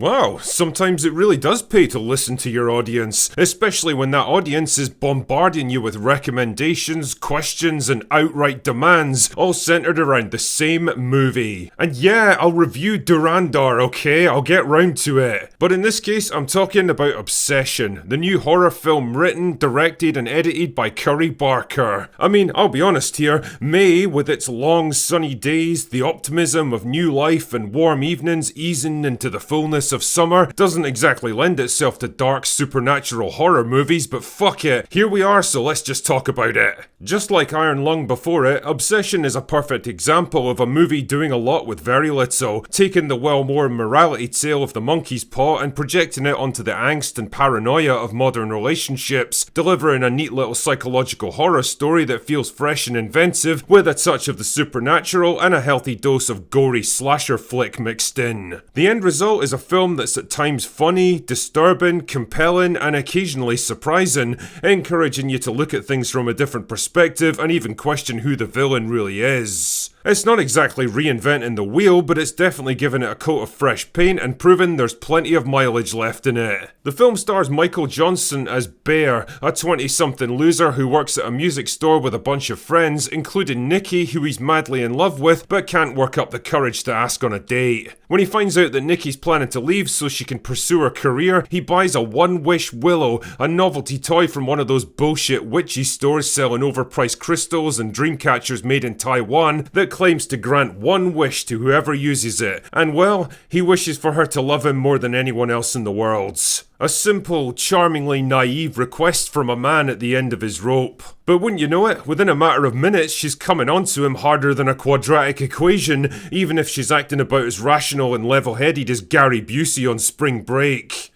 Wow, sometimes it really does pay to listen to your audience, especially when that audience is bombarding you with recommendations, questions, and outright demands, all centered around the same movie. And yeah, I'll review Durandar, okay? I'll get round to it. But in this case, I'm talking about Obsession, the new horror film written, directed, and edited by Curry Barker. I mean, I'll be honest here, May, with its long sunny days, the optimism of new life, and warm evenings easing into the fullness of summer, doesn't exactly lend itself to dark supernatural horror movies, but fuck it, here we are, so let's just talk about it. Just like Iron Lung before it, Obsession is a perfect example of a movie doing a lot with very little, taking the well-worn morality tale of the monkey's paw and projecting it onto the angst and paranoia of modern relationships, delivering a neat little psychological horror story that feels fresh and inventive, with a touch of the supernatural and a healthy dose of gory slasher flick mixed in. The end result is a film that's at times funny, disturbing, compelling, and occasionally surprising, encouraging you to look at things from a different perspective and even question who the villain really is. It's not exactly reinventing the wheel, but it's definitely given it a coat of fresh paint and proven there's plenty of mileage left in it. The film stars Michael Johnson as Bear, a 20-something loser who works at a music store with a bunch of friends, including Nikki, who he's madly in love with, but can't work up the courage to ask on a date. When he finds out that Nikki's planning to leave so she can pursue her career, he buys a One-Wish Willow, a novelty toy from one of those bullshit witchy stores selling overpriced crystals and dream catchers made in Taiwan that claims to grant one wish to whoever uses it, and well, he wishes for her to love him more than anyone else in the world. A simple, charmingly naive request from a man at the end of his rope. But wouldn't you know it, within a matter of minutes she's coming onto him harder than a quadratic equation, even if she's acting about as rational and level-headed as Gary Busey on Spring Break.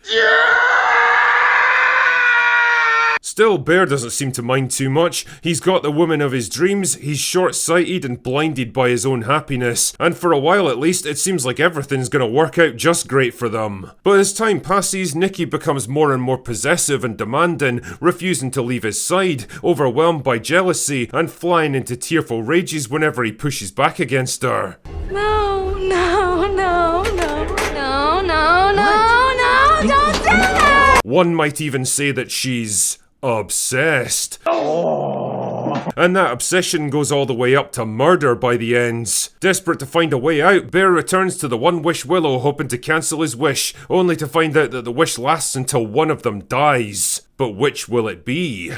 Still, Bear doesn't seem to mind too much. He's got the woman of his dreams, he's short-sighted and blinded by his own happiness, and for a while at least, it seems like everything's gonna work out just great for them. But as time passes, Nikki becomes more and more possessive and demanding, refusing to leave his side, overwhelmed by jealousy, and flying into tearful rages whenever he pushes back against her. No, don't do it! One might even say that she's obsessed. And that obsession goes all the way up to murder by the ends. Desperate to find a way out, Bear returns to the One-Wish Willow hoping to cancel his wish, only to find out that the wish lasts until one of them dies. But which will it be?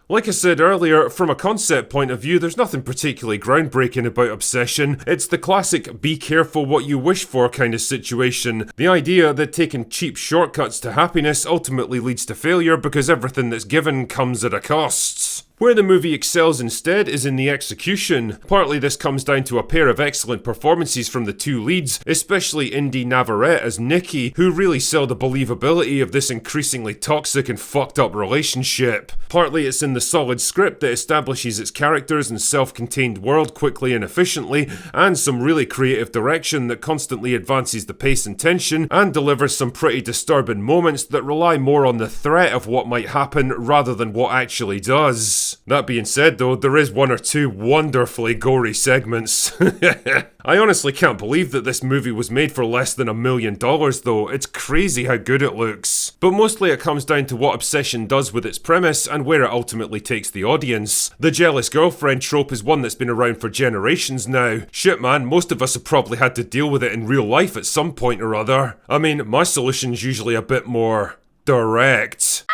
Like I said earlier, from a concept point of view, there's nothing particularly groundbreaking about Obsession. It's the classic be careful what you wish for kind of situation. The idea that taking cheap shortcuts to happiness ultimately leads to failure because everything that's given comes at a cost. Where the movie excels instead is in the execution. Partly this comes down to a pair of excellent performances from the two leads, especially Indy Navarrete as Nikki, who really sell the believability of this increasingly toxic and fucked up relationship. Partly it's in the solid script that establishes its characters and self-contained world quickly and efficiently, and some really creative direction that constantly advances the pace and tension, and delivers some pretty disturbing moments that rely more on the threat of what might happen rather than what actually does. That being said though, there is one or two wonderfully gory segments. I honestly can't believe that this movie was made for less than $1 million though, it's crazy how good it looks. But mostly it comes down to what Obsession does with its premise and where it ultimately takes the audience. The jealous girlfriend trope is one that's been around for generations now. Shit man, most of us have probably had to deal with it in real life at some point or other. I mean, my solution's usually a bit more direct.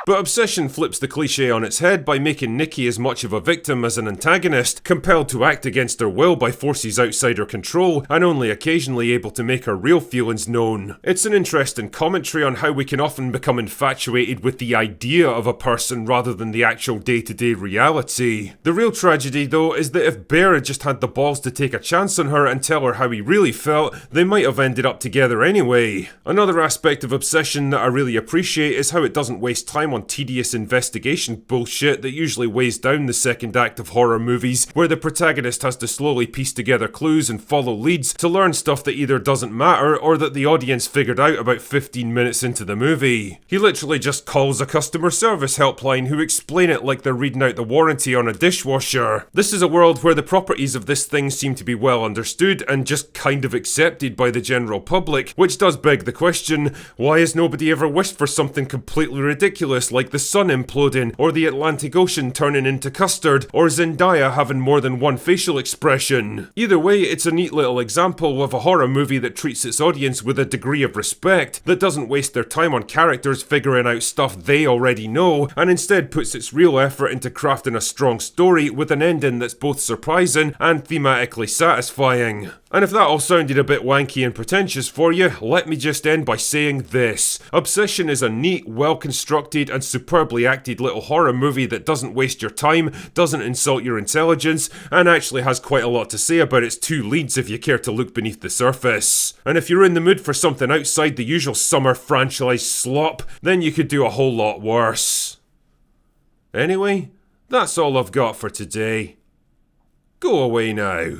But Obsession flips the cliche on its head by making Nikki as much of a victim as an antagonist, compelled to act against her will by forces outside her control, and only occasionally able to make her real feelings known. It's an interesting commentary on how we can often become infatuated with the idea of a person rather than the actual day-to-day reality. The real tragedy though is that if Bear had just had the balls to take a chance on her and tell her how he really felt, they might have ended up together anyway. Another aspect of Obsession that I really appreciate is how it doesn't waste time on on tedious investigation bullshit that usually weighs down the second act of horror movies, where the protagonist has to slowly piece together clues and follow leads to learn stuff that either doesn't matter or that the audience figured out about 15 minutes into the movie. He literally just calls a customer service helpline who explain it like they're reading out the warranty on a dishwasher. This is a world where the properties of this thing seem to be well understood and just kind of accepted by the general public, which does beg the question, why has nobody ever wished for something completely ridiculous like the sun imploding, or the Atlantic Ocean turning into custard, or Zendaya having more than one facial expression? Either way, it's a neat little example of a horror movie that treats its audience with a degree of respect, that doesn't waste their time on characters figuring out stuff they already know, and instead puts its real effort into crafting a strong story with an ending that's both surprising and thematically satisfying. And if that all sounded a bit wanky and pretentious for you, let me just end by saying this. Obsession is a neat, well-constructed and superbly acted little horror movie that doesn't waste your time, doesn't insult your intelligence, and actually has quite a lot to say about its two leads if you care to look beneath the surface. And if you're in the mood for something outside the usual summer franchise slop, then you could do a whole lot worse. Anyway, that's all I've got for today. Go away now.